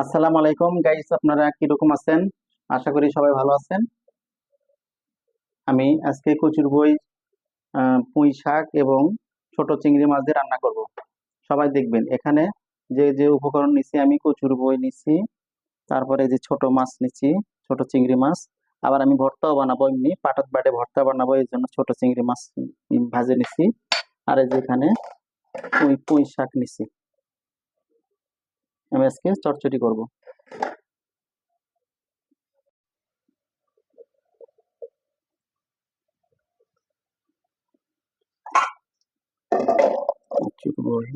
আসসালামু আলাইকুম গাইস, আপনারা কিরকম আছেন? আশা করি সবাই ভালো আছেন। আমি আজকে কচুর বই, পুঁই শাক এবং ছোট চিংড়ি মাছ দিয়ে রান্না করব। সবাই দেখবেন এখানে যে যে উপকরণ নিচ্ছি, আমি কচুর বই নিচ্ছি, তারপরে যে ছোট মাছ নিচ্ছি, ছোট চিংড়ি মাছ। আবার আমি ভর্তাও বানাবো, এমনি পাটত বাটে ভর্তা বানাবো, এই জন্য ছোট চিংড়ি মাছ ভাজে নিচ্ছি। আর এই যে এখানে পুঁই পুঁই শাক নিচ্ছি, আমি আজকে চচ্চড়ি করব। কচুর বই,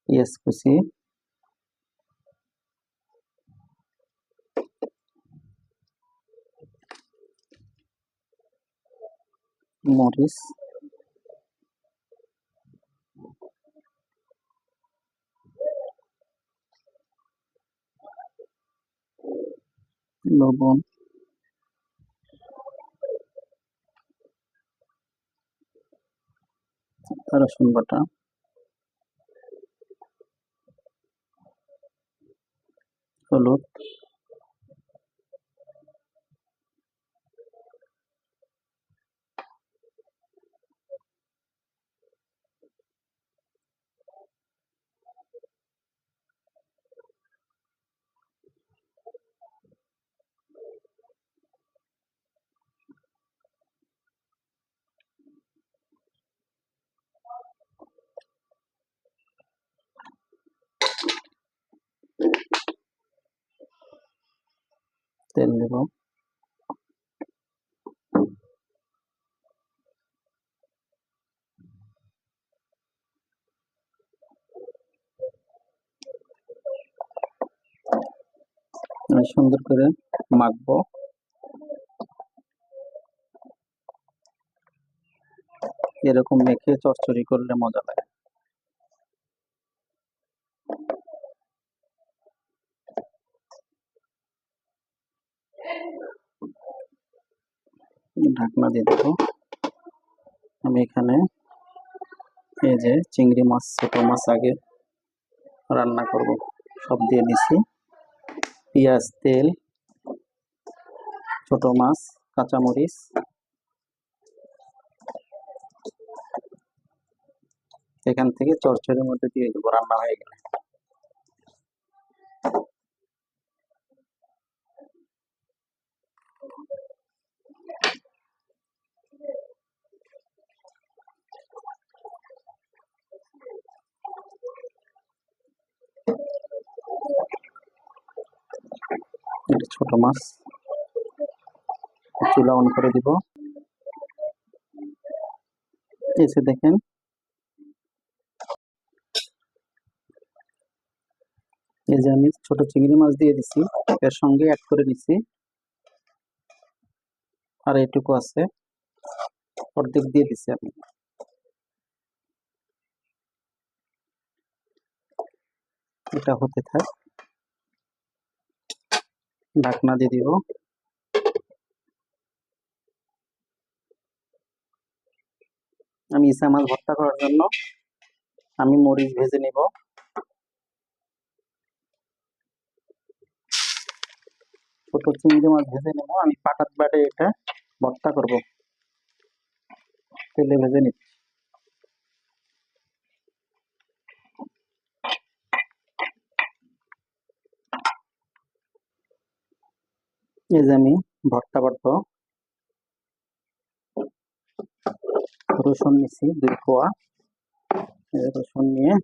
পেঁয়াজ কুচি, মরিচ, লবণ, রসুন বাটা, হলুদ, তেল দেব। সুন্দর করে মাখবো। এরকম মেখে চচ্চড়ি করলে মজা লাগে। ঢাকনা দিয়ে দেবো। আমি এখানে এই যে চিংড়ি মাছ, ছোট মাছ আগে রান্না করব, সব দিয়ে নিছি। পেঁয়াজ, তেল, ছোট মাছ, কাঁচামরিচ, এখান থেকে চচ্চড়ির মধ্যে দিয়ে দেবো রান্না হয়ে গেলে। এটা ছোট মাছ, চুলা অন করে দিব। এসে দেখেন এই যে আমি ছোট চিংড়ি মাছ দিয়ে দিছি, এর সঙ্গে অ্যাড করে নিছি। আর এইটুকু আছে, অর্ধেক দিয়ে দিছি আমি। এটা হতে থাক, ঢাকনা দিয়ে দিব। আমি ইসা মাছ ভর্তা করার জন্য আমি মরিচ ভেজে নিব। ছোট চিংড়ি মাছ ভেজে নেব, আমি পাটাত বাটে এটা ভর্তা করব, তেলে ভেজে নিচ্ছি। এই যে আমি ভর্তা বাটবো, রসুন নিছি 2 কোয়া। রসুন নিয়ে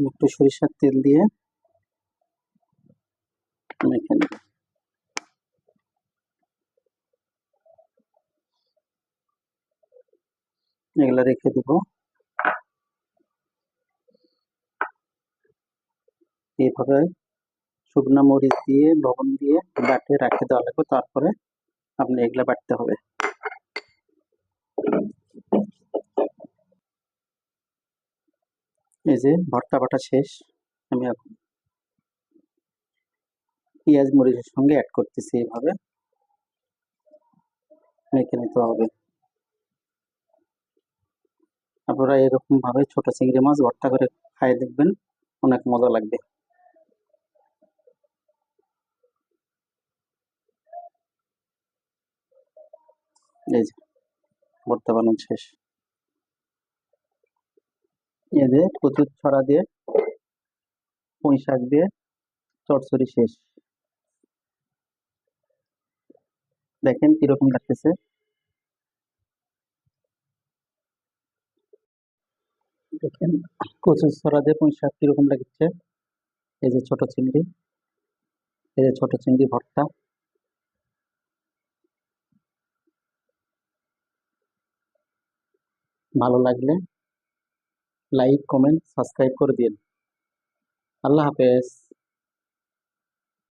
একটু সরিষার তেল দিয়ে মেখে নিই। এগুলা রেখে দিব। এইভাবে শুকনা মরিচ দিয়ে লবণ দিয়ে বাটে রাখে দেওয়া লাগবে, তারপরে আপনি এগুলা বাটতে হবে। এই যে ভর্তা বাটা শেষ, আমি এখন পেঁয়াজ মরিচের সঙ্গে অ্যাড করতেছি। এইভাবে মেখে নিতে হবে। আপনারা এরকম ভাবে ছোট চিংড়ি মাছ ভর্তা করে খাই দেখবেন, অনেক মজা লাগবে। এই যে ভর্তা বানানো শেষ। এই যে কচুর ছড়া দিয়ে পুঁই শাক দিয়ে চচ্চড়ি শেষ। দেখেন কিরকম লাগতেছে। দেখেন কচুর ছড়া দিয়ে পুঁই শাক কিরকম লাগছে। এই যে ছোট চিংড়ি, এই যে ছোট চিংড়ি ভর্তা। ভালো লাগলে লাইক, কমেন্ট, সাবস্ক্রাইব করে দিন। আল্লাহ হাফেজ।